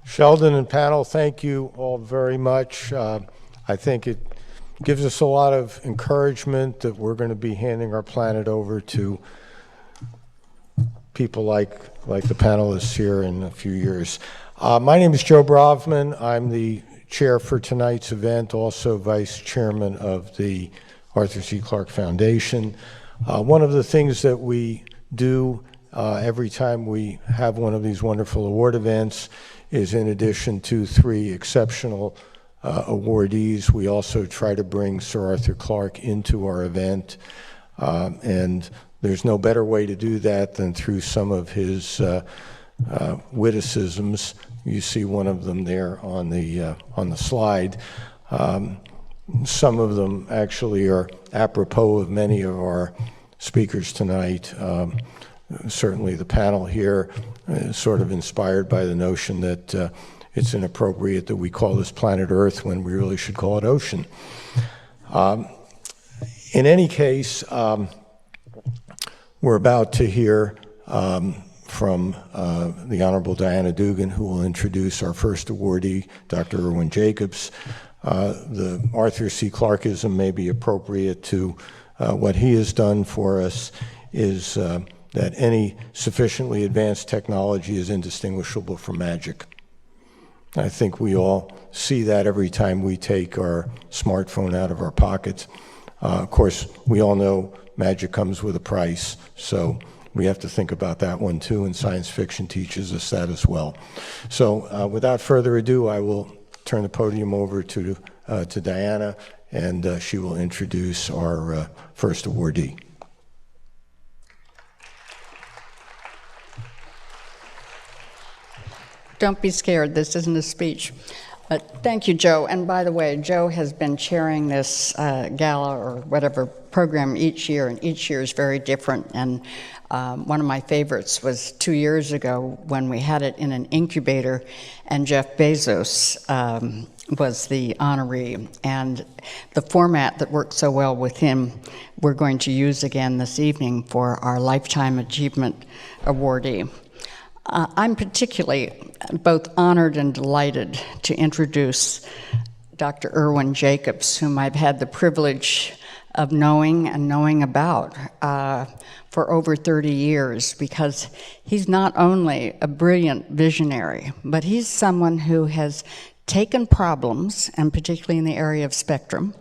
Sheldon and panel, thank you all very much. I think it gives us a lot of encouragement that we're going to be handing our planet over to people like the panelists here in a few years. My name is Joe Bravman. I'm the chair for tonight's event, also vice chairman of the Arthur C. Clarke Foundation. One of the things that we do every time we have one of these wonderful award events is, in addition to 3 exceptional awardees, we also try to bring Sir Arthur Clarke into our event. And there's no better way to do that than through some of his witticisms. You see one of them there on the slide. Some of them actually are apropos of many of our speakers tonight. Certainly the panel here is sort of inspired by the notion that it's inappropriate that we call this planet Earth when we really should call it ocean. In any case, we're about to hear from the Honorable Diana Dougan, who will introduce our first awardee, Dr. Irwin Jacobs. The Arthur C. Clarkeism may be appropriate to what he has done for us is that any sufficiently advanced technology is indistinguishable from magic. I think we all see that every time we take our smartphone out of our pockets. Of course, we all know magic comes with a price, so we have to think about that one too, and science fiction teaches us that as well. So without further ado, I will turn the podium over to Diana, and she will introduce our first awardee. Don't be scared, this isn't a speech. But thank you, Joe. And by the way, Joe has been chairing this gala or whatever program each year, and each year is very different. And one of my favorites was 2 years ago when we had it in an incubator, and Jeff Bezos was the honoree. And the format that worked so well with him, we're going to use again this evening for our Lifetime Achievement Awardee. I'm particularly both honored and delighted to introduce Dr. Irwin Jacobs, whom I've had the privilege of knowing and knowing about for over 30 years, because he's not only a brilliant visionary, but he's someone who has taken problems, and particularly in the area of spectrum,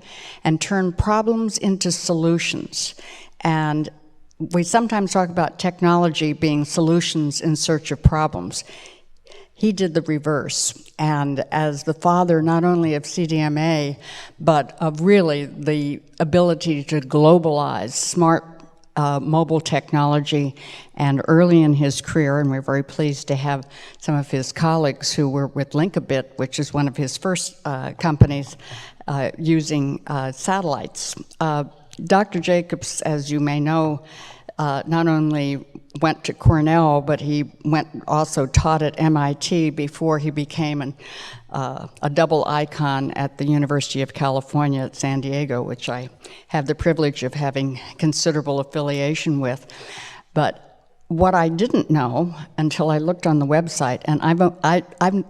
and turned problems into solutions. And we sometimes talk about technology being solutions in search of problems. He did the reverse. And as the father not only of CDMA, but of really the ability to globalize smart mobile technology, and early in his career, and we're very pleased to have some of his colleagues who were with Linkabit, which is one of his first companies, using satellites. Dr. Jacobs, as you may know, not only went to Cornell, but he also taught at MIT before he became a double icon at the University of California at San Diego, which I have the privilege of having considerable affiliation with. But what I didn't know until I looked on the website, and I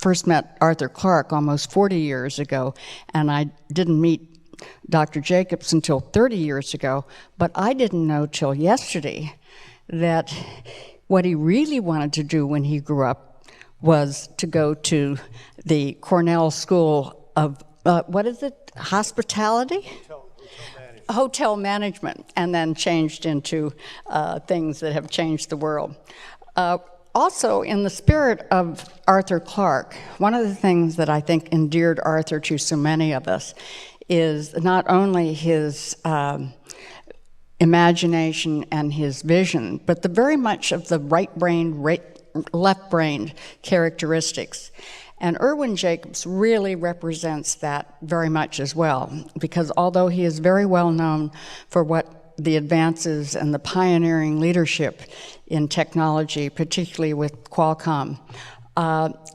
first met Arthur Clarke almost 40 years ago, and I didn't meet Dr. Jacobs until 30 years ago, but I didn't know till yesterday that what he really wanted to do when he grew up was to go to the Cornell School of, hospitality? Hotel management, and then changed into things that have changed the world. Also, in the spirit of Arthur Clarke, one of the things that I think endeared Arthur to so many of us is not only his imagination and his vision, but the very much of the right-brained, left-brained characteristics. And Irwin Jacobs really represents that very much as well, because although he is very well known for what the advances and the pioneering leadership in technology, particularly with Qualcomm,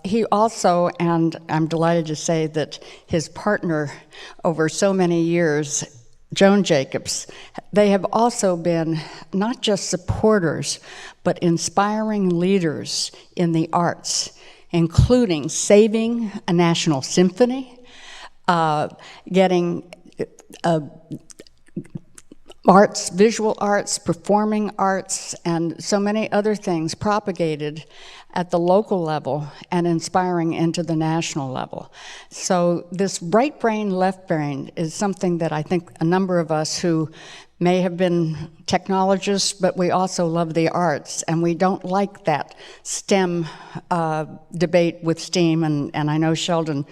he also, and I'm delighted to say that his partner over so many years, Joan Jacobs, they have also been not just supporters, but inspiring leaders in the arts. including saving a national symphony, getting arts, visual arts, performing arts, and so many other things propagated at the local level and inspiring into the national level. So this right brain, left brain is something that I think a number of us who may have been technologists, but we also love the arts, and we don't like that STEM debate with STEAM, and I know Sheldon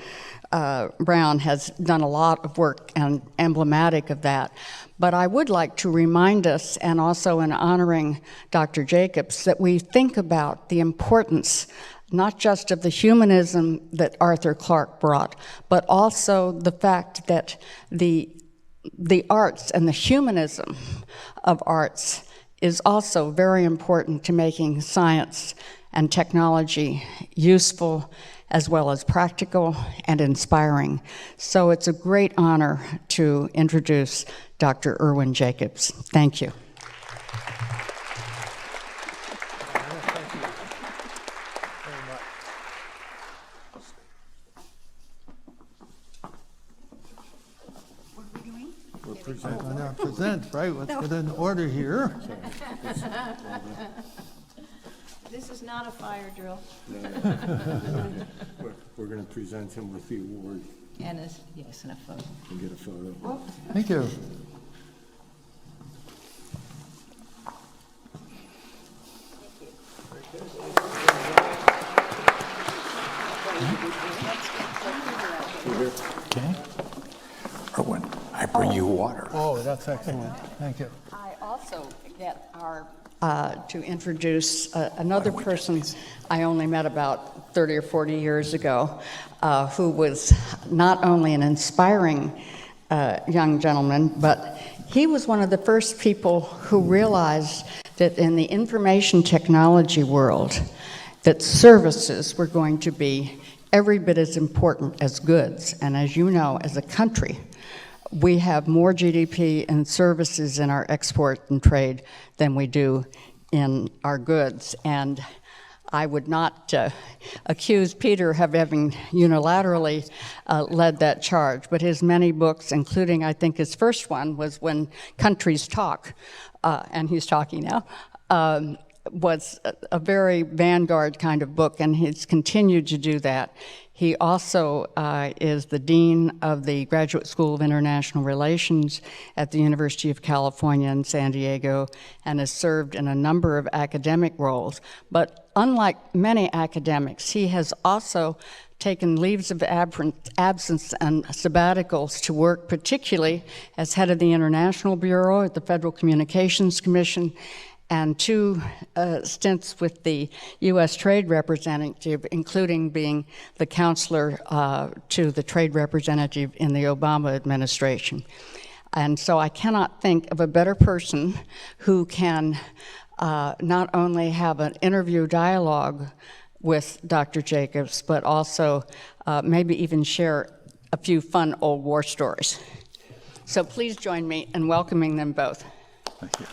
Brown has done a lot of work and emblematic of that. But I would like to remind us, and also in honoring Dr. Jacobs, that we think about the importance not just of the humanism that Arthur Clarke brought, but also the fact that the arts and the humanism of arts is also very important to making science and technology useful as well as practical and inspiring. So it's a great honor to introduce Dr. Irwin Jacobs. Thank you. Present, right? Let's get in order here. This is not a fire drill. We're going to present him with the award And a, yes, and a photo. and get a photo. Thank you. Okay. Irwin, I bring you water. Oh, that's excellent. Thank you. I also get our to introduce another person I only met about 30 or 40 years ago, who was not only an inspiring young gentleman, but he was one of the first people who realized that in the information technology world, that services were going to be every bit as important as goods. And as you know, as a country, we have more GDP in services in our export and trade than we do in our goods. And I would not accuse Peter of having unilaterally led that charge, but his many books, including I think his first one was When Countries Talk, and he's talking now, was a very vanguard kind of book, and he's continued to do that. He also is the Dean of the Graduate School of International Relations at the University of California in San Diego, and has served in a number of academic roles. But unlike many academics, he has also taken leaves of absence and sabbaticals to work, particularly as head of the International Bureau at the Federal Communications Commission, and 2 stints with the U.S. Trade Representative, including being the counselor to the Trade Representative in the Obama administration. And so I cannot think of a better person who can not only have an interview dialogue with Dr. Jacobs, but also maybe even share a few fun old war stories. So please join me in welcoming them both. Thank you.